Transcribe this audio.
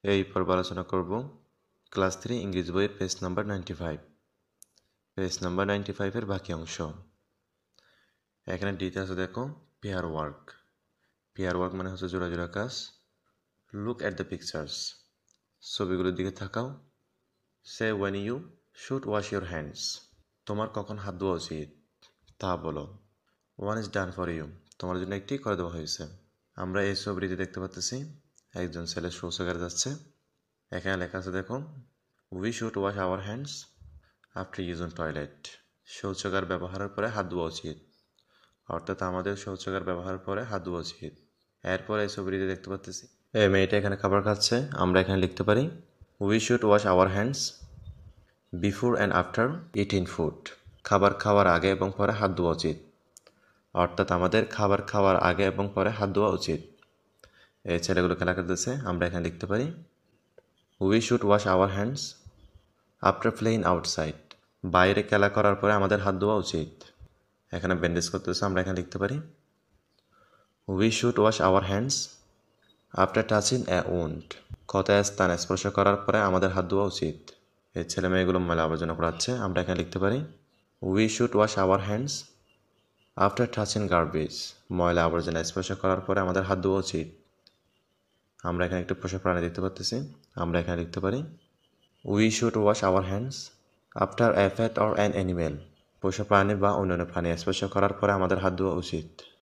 এই পর্ব আলোচনা করব ক্লাস 3 ইংরেজি বইয়ের পেজ নাম্বার 95। পেজ নাম্বার 95 এর বাকি অংশ। এখানে ডিতে আছে দেখো পেয়ার ওয়ার্ক। পেয়ার ওয়ার্ক মানে হচ্ছে জোড়া জোড়া কাজ। লুক অ্যাট দ্য পিকচার্স, ছবিগুলোর দিকে তাকাও। Say when you should wash your hands, তোমার কখন হাত ধোয়া উচিত তা বলো। One is done for you, তোমার জন্য একটি করে দেওয়া হয়েছে। আমরা এই ছবিটিতে দেখতে পাচ্ছি একজন ছেলে শৌচাগারে যাচ্ছে। এখানে লেখা আছে দেখো we should wash our hands after using toilet, শৌচাগার ব্যবহারের পরে হাত ধোয়া উচিত, অর্থাৎ আমাদের শৌচাগার ব্যবহারের পরে হাত ধোয়া উচিত। এরপর এই ছবিটিতে দেখতে পাচ্ছি এই মেয়েটা এখানে খাবার খাচ্ছে। আমরা এখানে লিখতে পারি we should wash our hands before and after eating food, খাবার খাওয়ার আগে এবং পরে হাত ধোয়া উচিত, অর্থাৎ আমাদের খাবার খাওয়ার আগে এবং পরে হাত ধোয়া উচিত। এই ছেলেগুলো খেলা করতেছে। আমরা এখানে লিখতে পারি we should wash our hands after playing outside, বাইরে খেলা করার পরে আমাদের হাত ধোয়া উচিত। এখানে ব্যান্ডেজ করতেছে। আমরা এখানে লিখতে পারি we should wash our hands after touching a wound, ক্ষতের স্থান স্পর্শ করার পরে আমাদের হাত ধোয়া উচিত। এই ছেলে মেয়েগুলো ময়লা আবর্জনা করাচ্ছে। আমরা এখানে লিখতে পারি we should wash our hands after touching garbage, ময়লা আবর্জনা স্পর্শ করার পরে আমাদের হাত ধোয়া উচিত। আমরা এখানে একটু পোষা প্রাণী দেখতে পাচ্ছি। আমরা এখানে লিখতে পারি we should wash our hands after a Pat or an animal, পোষা প্রাণী বা অন্যান্য প্রাণী স্পর্শ করার পরে আমাদের হাত ধোয়া উচিত।